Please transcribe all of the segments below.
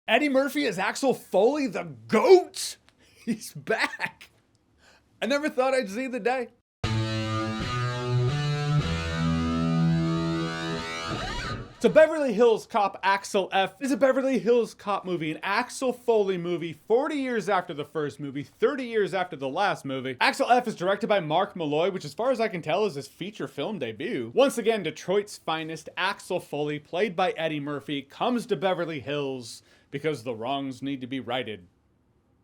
Eddie Murphy as Axel Foley, the GOAT! He's back! I never thought I'd see the day. So Beverly Hills Cop AXEL F is a Beverly Hills Cop movie, an Axel Foley movie 40 years after the first movie, 30 years after the last movie. AXEL F is directed by Mark Malloy, which as far as I can tell is his feature film debut. Once again, Detroit's finest, Axel Foley, played by Eddie Murphy, comes to Beverly Hills because the wrongs need to be righted.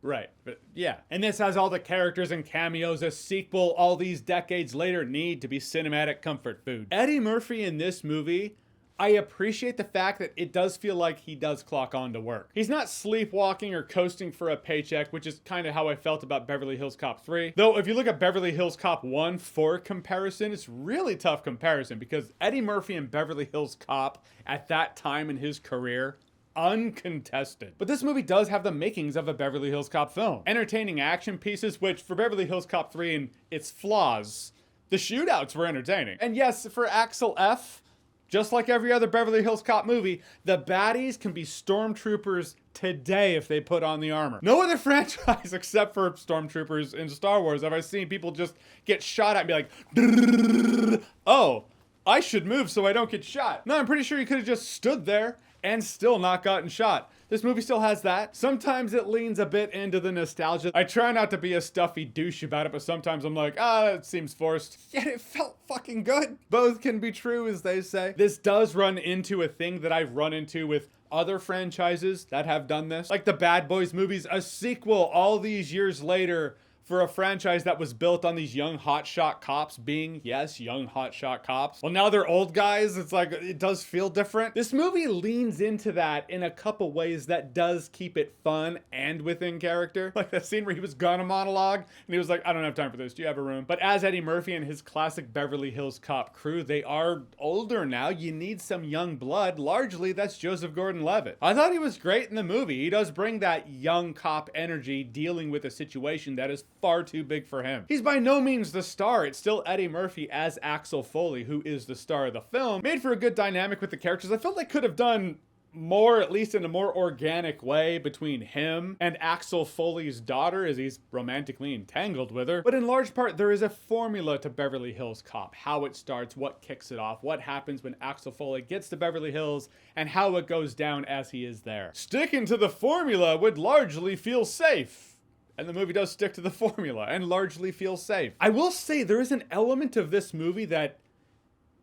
Right, but yeah. And this has all the characters and cameos a sequel all these decades later need to be cinematic comfort food. Eddie Murphy in this movie, I appreciate the fact that it does feel like he does clock on to work. He's not sleepwalking or coasting for a paycheck, which is kind of how I felt about Beverly Hills Cop 3. Though if you look at Beverly Hills Cop 1 for comparison, it's really tough comparison because Eddie Murphy and Beverly Hills Cop at that time in his career, uncontested. But this movie does have the makings of a Beverly Hills Cop film. Entertaining action pieces, which for Beverly Hills Cop 3 and its flaws, the shootouts were entertaining. And yes, for AXEL F, just like every other Beverly Hills Cop movie, the baddies can be stormtroopers today if they put on the armor. No other franchise except for stormtroopers in Star Wars have I seen people just get shot at and be like, oh, I should move so I don't get shot. No, I'm pretty sure you could have just stood there and still not gotten shot. This movie still has that. Sometimes it leans a bit into the nostalgia. I try not to be a stuffy douche about it, but sometimes I'm like, it seems forced. Yet it felt fucking good. Both can be true, as they say. This does run into a thing that I've run into with other franchises that have done this. Like the Bad Boys movies, a sequel all these years later for a franchise that was built on these young hotshot cops being, yes, young hotshot cops. Well, now they're old guys. It's like, it does feel different. This movie leans into that in a couple ways that does keep it fun and within character. Like that scene where he was gonna monologue and he was like, I don't have time for this. Do you have a room? But as Eddie Murphy and his classic Beverly Hills Cop crew, they are older now. You need some young blood. Largely, that's Joseph Gordon-Levitt. I thought he was great in the movie. He does bring that young cop energy dealing with a situation that is far too big for him. He's by no means the star. It's still Eddie Murphy as Axel Foley, who is the star of the film. Made for a good dynamic with the characters. I felt they could have done more, at least in a more organic way, between him and Axel Foley's daughter as he's romantically entangled with her. But in large part, there is a formula to Beverly Hills Cop. How it starts, what kicks it off, what happens when Axel Foley gets to Beverly Hills, and how it goes down as he is there. Sticking to the formula would largely feel safe. And the movie does stick to the formula and largely feels safe. I will say there is an element of this movie that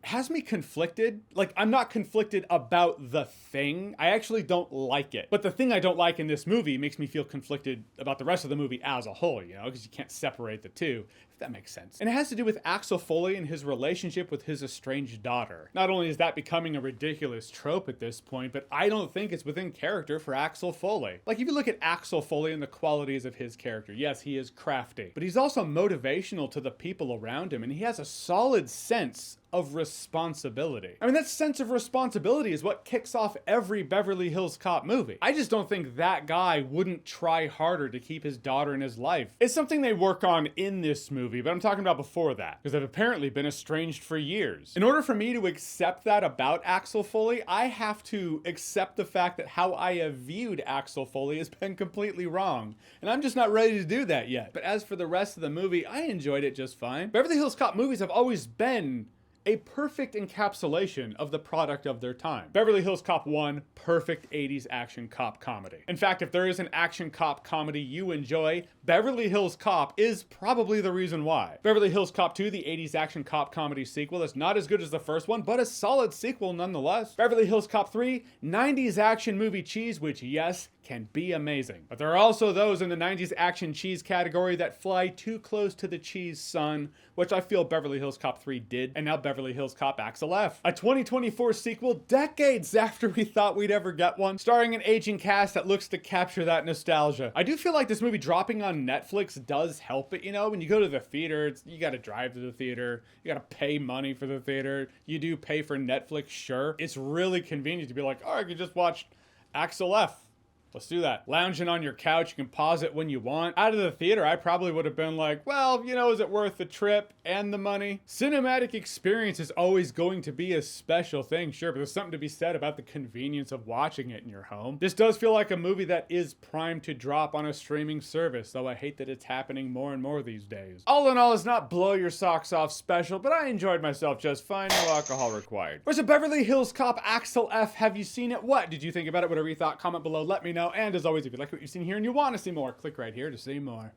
has me conflicted. Like, I'm not conflicted about the thing. I actually don't like it. But the thing I don't like in this movie makes me feel conflicted about the rest of the movie as a whole, you know, because you can't separate the two, if that makes sense. And it has to do with Axel Foley and his relationship with his estranged daughter. Not only is that becoming a ridiculous trope at this point, but I don't think it's within character for Axel Foley. Like, if you look at Axel Foley and the qualities of his character, yes, he is crafty, but he's also motivational to the people around him, and he has a solid sense of responsibility. I mean, that sense of responsibility is what kicks off every Beverly Hills Cop movie. I just don't think that guy wouldn't try harder to keep his daughter in his life. It's something they work on in this movie, but I'm talking about before that, because they've apparently been estranged for years. In order for me to accept that about Axel Foley, I have to accept the fact that how I have viewed Axel Foley has been completely wrong, and I'm just not ready to do that yet. But as for the rest of the movie, I enjoyed it just fine. Beverly Hills Cop movies have always been a perfect encapsulation of the product of their time. Beverly Hills Cop 1, perfect 80s action cop comedy. In fact, if there is an action cop comedy you enjoy, Beverly Hills Cop is probably the reason why. Beverly Hills Cop 2, the 80s action cop comedy sequel, that's not as good as the first one, but a solid sequel nonetheless. Beverly Hills Cop 3, 90s action movie cheese, which yes, can be amazing. But there are also those in the 90s action cheese category that fly too close to the cheese sun, which I feel Beverly Hills Cop 3 did, and now Beverly Hills Cop AXEL F. A 2024 sequel decades after we thought we'd ever get one, starring an aging cast that looks to capture that nostalgia. I do feel like this movie dropping on Netflix does help it, you know? When you go to the theater, you gotta drive to the theater, you gotta pay money for the theater, you do pay for Netflix, sure. It's really convenient to be like, oh, I can just watch AXEL F. Let's do that. Lounging on your couch, you can pause it when you want. Out of the theater, I probably would have been like, well, you know, is it worth the trip? and the money. Cinematic experience is always going to be a special thing, sure, but there's something to be said about the convenience of watching it in your home. This does feel like a movie that is primed to drop on a streaming service, though I hate that it's happening more and more these days. All in all, it's not blow your socks off special, but I enjoyed myself just fine. No alcohol required. Where's a Beverly Hills Cop Axel F? Have you seen it? What did you think about it? Whatever you thought, comment below, let me know. And as always, if you like what you've seen here and you want to see more, click right here to see more.